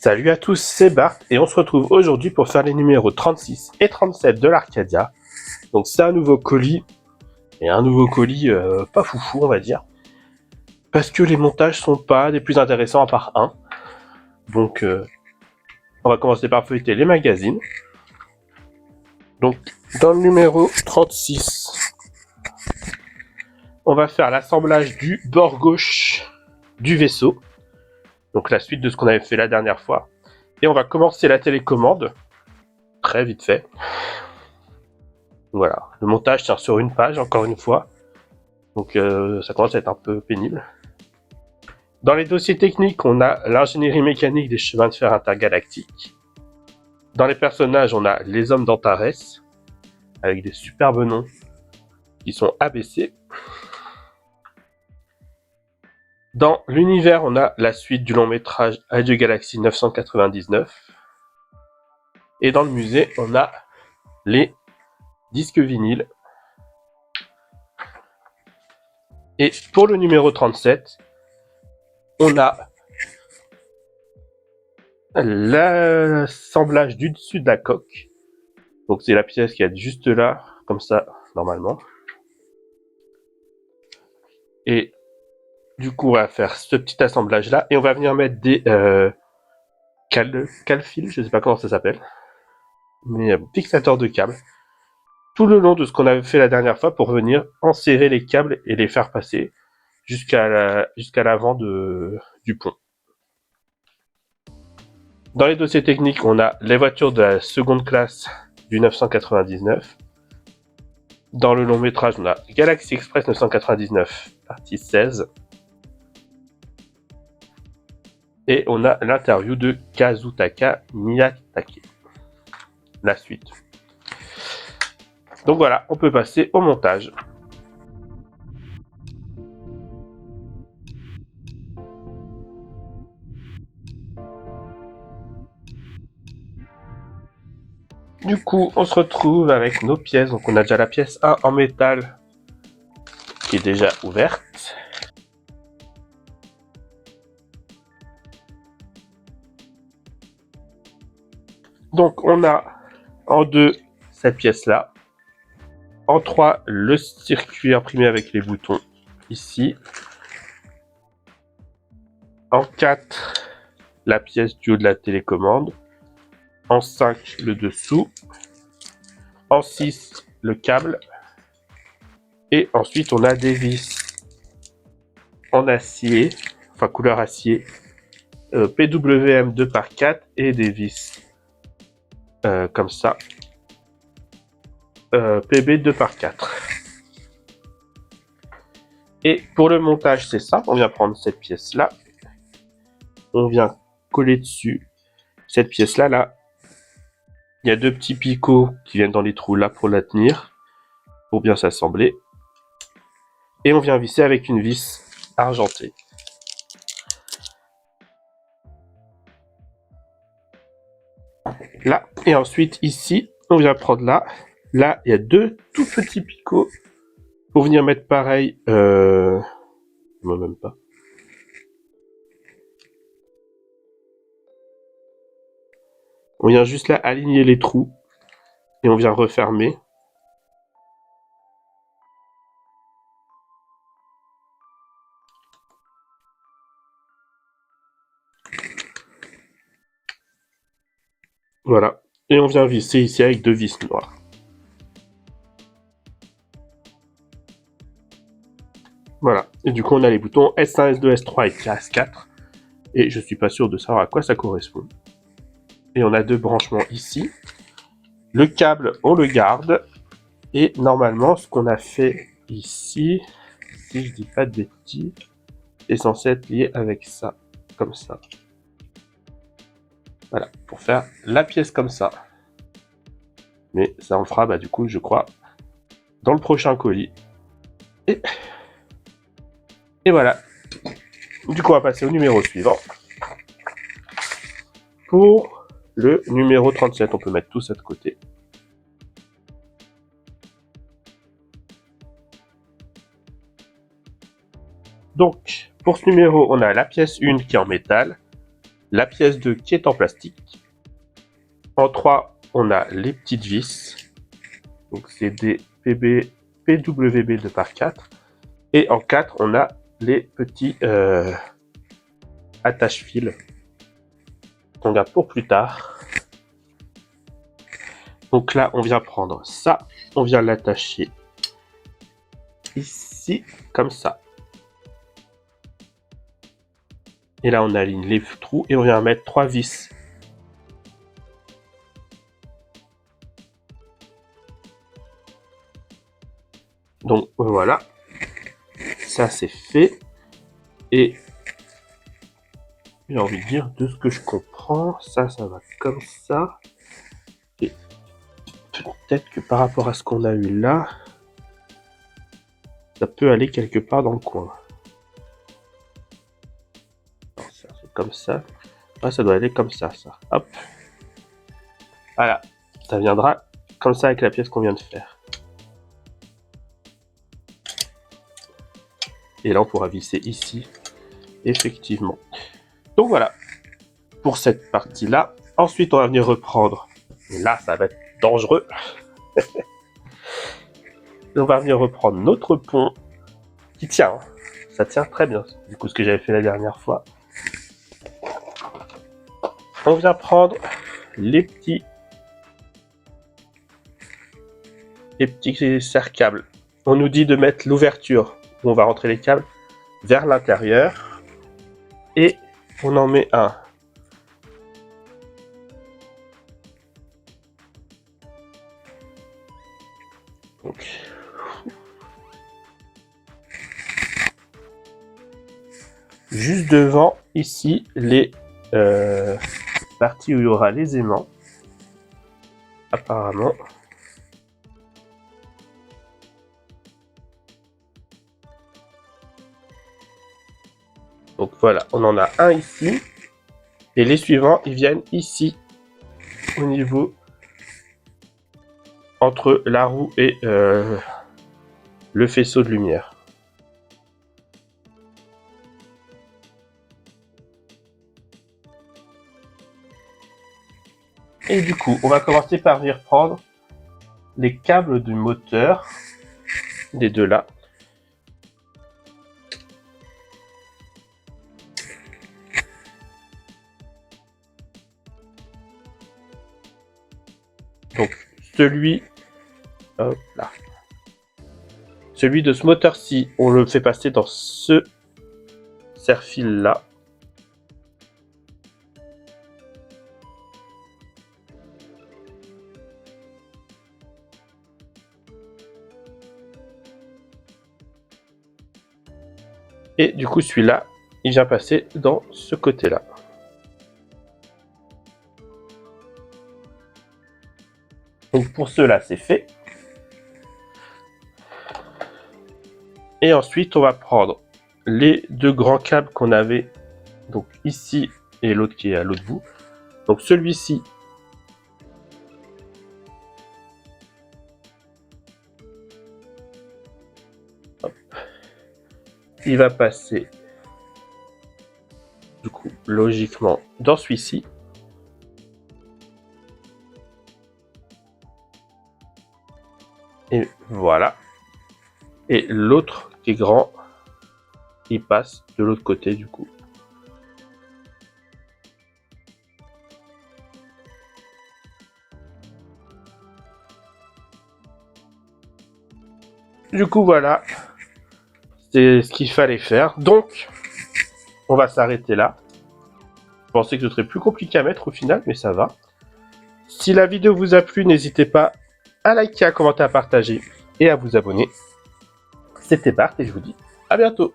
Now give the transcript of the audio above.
Salut à tous, c'est Bart et on se retrouve aujourd'hui pour faire les numéros 36 et 37 de l'Arcadia. Donc c'est un nouveau colis, et un nouveau colis pas foufou on va dire. Parce que les montages sont pas des plus intéressants à part un. Donc on va commencer par feuilleter les magazines. Donc dans le numéro 36, on va faire l'assemblage du bord gauche du vaisseau. Donc la suite de ce qu'on avait fait la dernière fois. Et on va commencer la télécommande, très vite fait. Voilà, le montage tient sur une page, encore une fois. Donc ça commence à être un peu pénible. Dans les dossiers techniques, on a l'ingénierie mécanique des chemins de fer intergalactiques. Dans les personnages, on a les hommes d'Antares, avec des superbes noms qui sont ABC. Dans l'univers, on a la suite du long métrage Adieu Galaxy 999. Et dans le musée, on a les disques vinyles. Et pour le numéro 37, on a l'assemblage du dessus de la coque. Donc c'est la pièce qui est juste là, comme ça, normalement. Et du coup, on va faire ce petit assemblage-là. Et on va venir mettre des calfils, je sais pas comment ça s'appelle. Mais fixateurs de câbles. Tout le long de ce qu'on avait fait la dernière fois pour venir enserrer les câbles et les faire passer jusqu'à l'avant du pont. Dans les dossiers techniques, on a les voitures de la seconde classe du 999. Dans le long métrage, on a Galaxy Express 999, partie 16. Et on a l'interview de Kazutaka Miyatake. La suite. Donc voilà, on peut passer au montage. Du coup, on se retrouve avec nos pièces. Donc on a déjà la pièce 1 en métal qui est déjà ouverte. Donc on a en 2 cette pièce-là. En 3, le circuit imprimé avec les boutons ici. En 4, la pièce du haut de la télécommande. En 5, le dessous. En 6, le câble. Et ensuite, on a des vis en acier, enfin couleur acier, PWM 2x4 et des vis comme ça, PB 2x4. Et pour le montage, c'est simple, on vient prendre cette pièce-là, on vient coller dessus cette pièce-là, là. Il y a 2 petits picots qui viennent dans les trous là pour la tenir, pour bien s'assembler. Et on vient visser avec une vis argentée. Là, et ensuite ici, on vient prendre là. Là, il y a 2 tout petits picots pour venir mettre pareil. Non, même pas. On vient juste là aligner les trous et on vient refermer. Voilà. Et on vient visser ici avec 2 vis noires. Voilà. Et du coup, on a les boutons S1, S2, S3 et S4. Et je suis pas sûr de savoir à quoi ça correspond. Et on a 2 branchements ici. Le câble, on le garde. Et normalement, ce qu'on a fait ici, si je dis pas de bêtises, est censé être lié avec ça. Comme ça. Voilà. Pour faire la pièce comme ça. Mais ça en fera, du coup, je crois, dans le prochain colis. Et voilà. Du coup, on va passer au numéro suivant. Pour le numéro 37, on peut mettre tout ça de côté. Donc, pour ce numéro, on a la pièce 1 qui est en métal. la pièce 2 qui est en plastique. En 3, on a les petites vis. Donc c'est des PWB 2x4. Et en 4, on a les petits attache-fils qu'on garde pour plus tard. Donc là, on vient prendre ça, on vient l'attacher ici, comme ça. Et là, on aligne les trous et on vient mettre 3 vis. Donc voilà, ça c'est fait. Et j'ai envie de dire, de ce que je comprends, ça va comme ça. Et peut-être que par rapport à ce qu'on a eu là, ça peut aller quelque part dans le coin. Non, ça c'est comme ça. Ah, ça doit aller comme ça, ça. Hop. Voilà, ça viendra comme ça avec la pièce qu'on vient de faire. Et là, on pourra visser ici, effectivement. Donc voilà, pour cette partie-là. Ensuite, on va venir reprendre. Et là, ça va être dangereux. On va venir reprendre notre pont qui tient. Ça tient très bien. Du coup, ce que j'avais fait la dernière fois. On vient prendre les petits serre-câbles. On nous dit de mettre l'ouverture où on va rentrer les câbles vers l'intérieur. Et on en met un. Donc. Juste devant, ici, les parties où il y aura les aimants. Apparemment. Donc voilà, on en a un ici. Et les suivants, ils viennent ici, au niveau entre la roue et le faisceau de lumière. Et du coup, on va commencer par venir prendre les câbles du moteur, les deux là. Donc celui, hop là. Celui de ce moteur-ci, on le fait passer dans ce serre-fil là. Et du coup, celui-là, il vient passer dans ce côté-là. Donc pour ceux-là, c'est fait. Et ensuite, on va prendre les deux grands câbles qu'on avait, donc ici et l'autre qui est à l'autre bout. Donc celui-ci, il va passer du coup logiquement dans celui-ci. Et voilà. Et l'autre qui est grand, il passe de l'autre côté du coup. Du coup voilà, c'est ce qu'il fallait faire. Donc, on va s'arrêter là. Je pensais que ce serait plus compliqué à mettre au final, mais ça va. Si la vidéo vous a plu, n'hésitez pas à liker, à commenter, à partager et à vous abonner. C'était Bart et je vous dis à bientôt.